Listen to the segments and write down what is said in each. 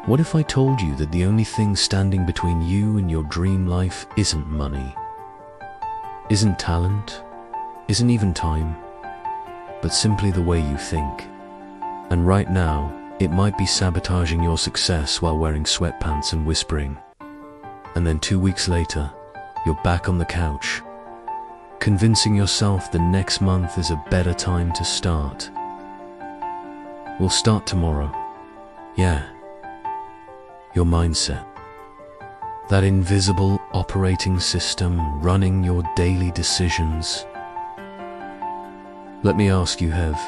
What if I told you that the only thing standing between you and your dream life isn't money, isn't talent, isn't even time, but simply the way you think? And right now, it might be sabotaging your success while wearing sweatpants and whispering. And then 2 weeks later, you're back on the couch, convincing yourself the next month is a better time to start. We'll start tomorrow. Yeah. Your mindset. That invisible operating system running your daily decisions. Let me ask you, have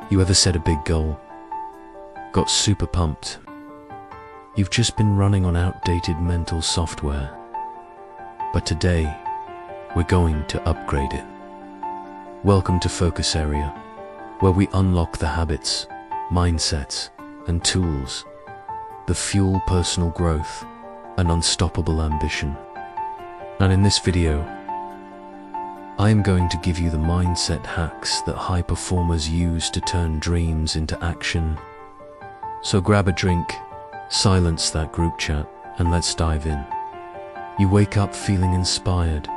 you ever set a big goal? Got super pumped? You've just been running on outdated mental software. But today, we're going to upgrade it. Welcome to Focus Area, where we unlock the habits, mindsets, and tools that fuel personal growth and unstoppable ambition. And in this video, I am going to give you the mindset hacks that high performers use to turn dreams into action. So grab a drink, silence that group chat, and let's dive in. You wake up feeling inspired.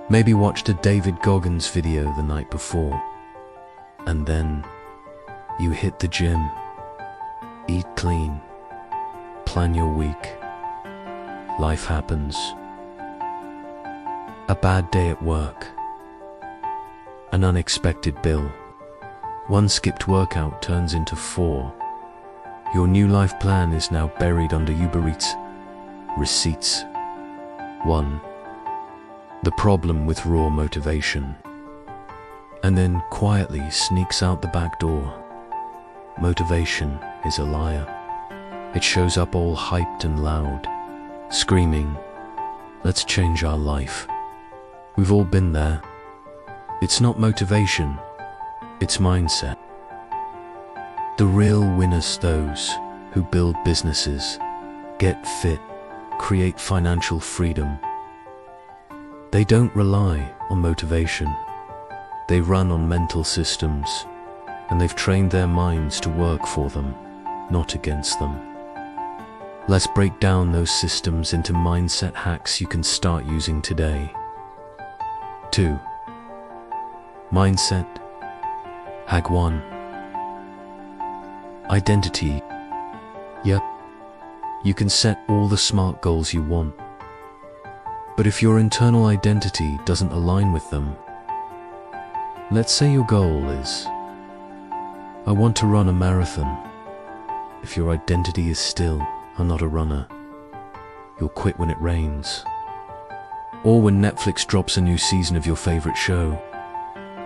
Maybe watched a David Goggins video the night before, and then you hit the gym, eat clean, plan your week. Life happens. A bad day at work, an unexpected bill, one skipped workout turns into 4. Your new life plan is now buried under Uber Eats receipts. 1. The problem with raw motivation. And then quietly sneaks out the back door. Motivation is a liar. It shows up all hyped and loud, screaming, "Let's change our life." We've all been there. It's not motivation, it's mindset. The real winners, those who build businesses, get fit, create financial freedom. They don't rely on motivation. They run on mental systems, and they've trained their minds to work for them, not against them. Let's break down those systems into mindset hacks you can start using today. 2. Mindset. Hack 1. Identity. Yep, you can set all the smart goals you want. But if your internal identity doesn't align with them, let's say your goal is, I want to run a marathon. If your identity is still, I'm not a runner, you'll quit when it rains. Or when Netflix drops a new season of your favorite show.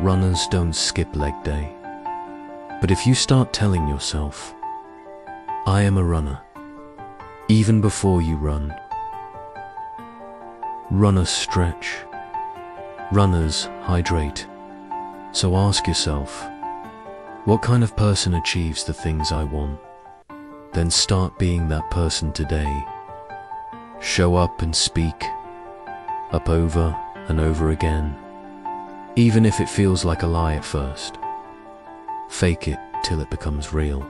Runners don't skip leg day. But if you start telling yourself, I am a runner, even before you run. Runners stretch. Runners hydrate. So ask yourself, what kind of person achieves the things I want? Then start being that person today. Show up and speak, up over and over again, even if it feels like a lie at first. Fake it till it becomes real.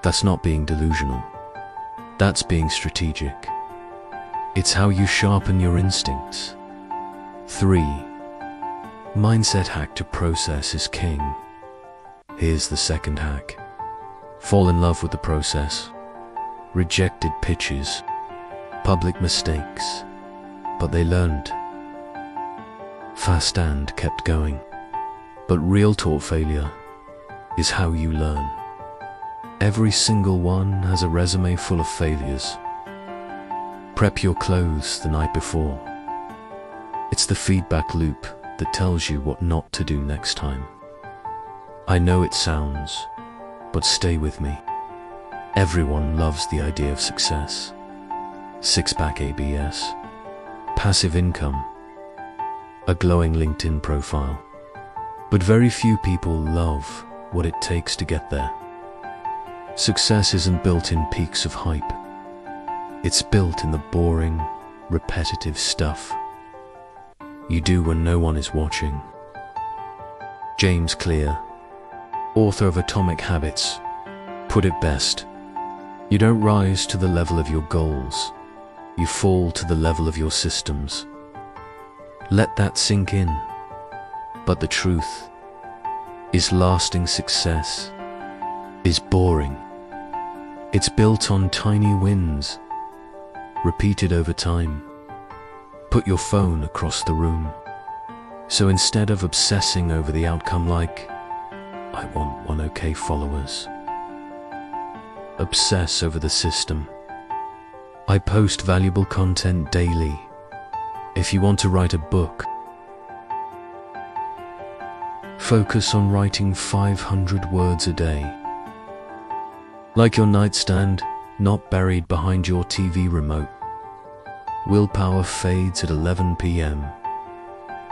That's not being delusional. That's being strategic. It's how you sharpen your instincts. 3. Mindset hack to process is king. Here's the second hack. Fall in love with the process. Rejected pitches, public mistakes, but they learned fast and kept going. But real taught failure is how you learn. Every single one has a resume full of failures. Prep your clothes the night before. It's the feedback loop that tells you what not to do next time. I know it sounds, but stay with me. Everyone loves the idea of success. Six-pack ABS, passive income, a glowing LinkedIn profile. But very few people love what it takes to get there. Success isn't built in peaks of hype. It's built in the boring, repetitive stuff you do when no one is watching. James Clear, author of Atomic Habits, put it best, You don't rise to the level of your goals. You fall to the level of your systems. Let that sink in. But the truth is, lasting success is boring. It's built on tiny wins, repeated over time. Put your phone across the room. So instead of obsessing over the outcome like, I want 1K followers, obsess over the system. I post valuable content daily. If you want to write a book, focus on writing 500 words a day. Like your nightstand, not buried behind your TV remote. Willpower fades at 11 p.m.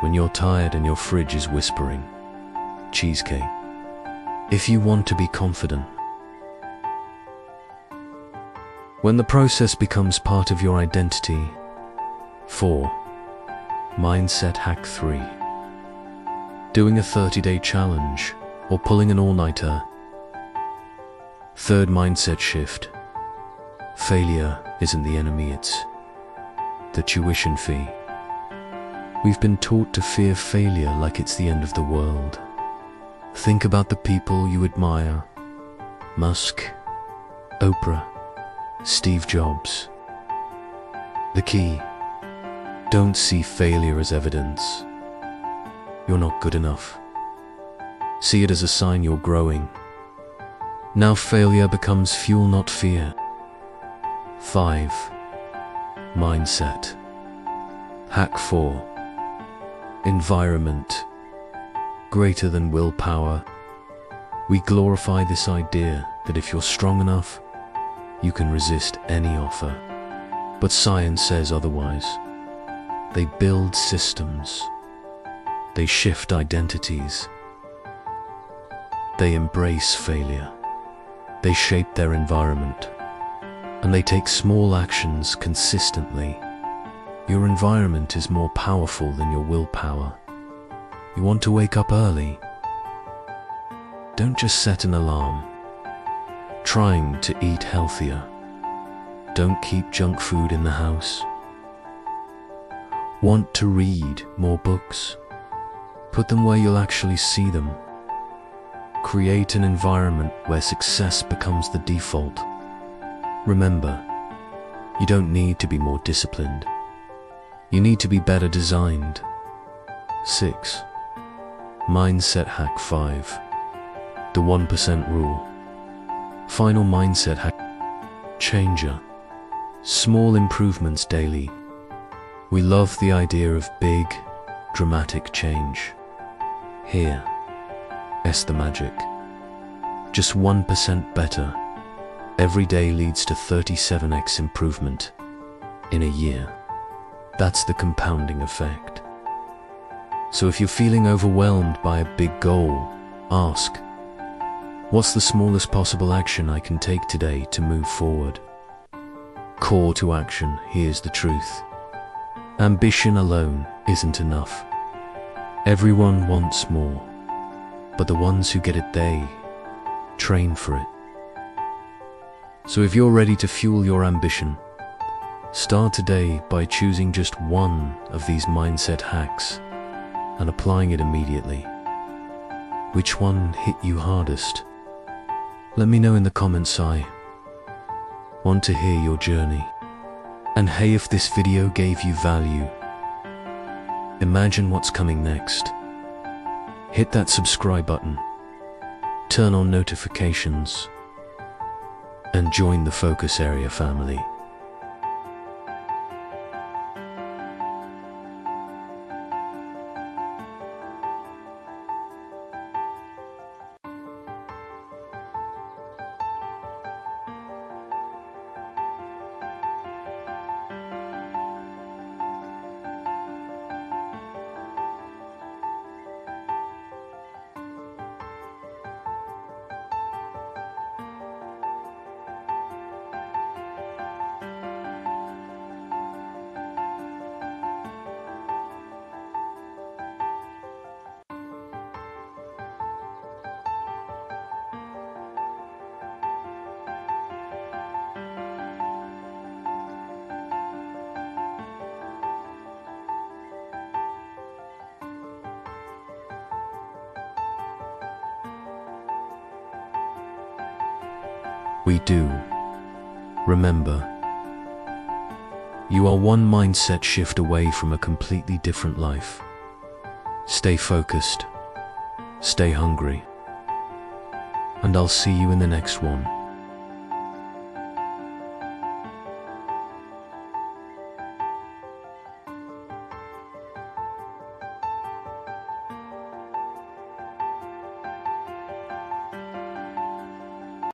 when you're tired and your fridge is whispering, cheesecake. If you want to be confident, when the process becomes part of your identity. 4. Mindset hack 3. Doing a 30-day challenge or pulling an all-nighter. Third mindset shift. Failure isn't the enemy, it's the tuition fee. We've been taught to fear failure like it's the end of the world. Think about the people you admire. Musk, Oprah, Steve Jobs. The key: don't see failure as evidence you're not good enough. See it as a sign you're growing. Now failure becomes fuel, not fear. 5. Mindset hack 4. Environment greater than willpower. We glorify this idea that if you're strong enough, you can resist any offer. But science says otherwise. They build systems. They shift identities. They embrace failure. They shape their environment. And they take small actions consistently. Your environment is more powerful than your willpower. You want to wake up early? Don't just set an alarm. Trying to eat healthier. Don't keep junk food in the house. Want to read more books? Put them where you'll actually see them. Create an environment where success becomes the default. Remember, you don't need to be more disciplined. You need to be better designed. 6. Mindset hack 5. The 1% rule. Final mindset hack. Changer. Small improvements daily. We love the idea of big, dramatic change. Here, is the magic. Just 1% better. Every day leads to 37x improvement in a year. That's the compounding effect. So if you're feeling overwhelmed by a big goal, ask, what's the smallest possible action I can take today to move forward? Call to action. Here's the truth. Ambition alone isn't enough. Everyone wants more, but the ones who get it, they train for it. So if you're ready to fuel your ambition, start today by choosing just one of these mindset hacks and applying it immediately. Which one hit you hardest? Let me know in the comments. I want to hear your journey. And hey, if this video gave you value, imagine what's coming next. Hit that subscribe button, turn on notifications, and join the Focus Area family. We do. Remember, you are one mindset shift away from a completely different life. Stay focused, stay hungry, and I'll see you in the next one.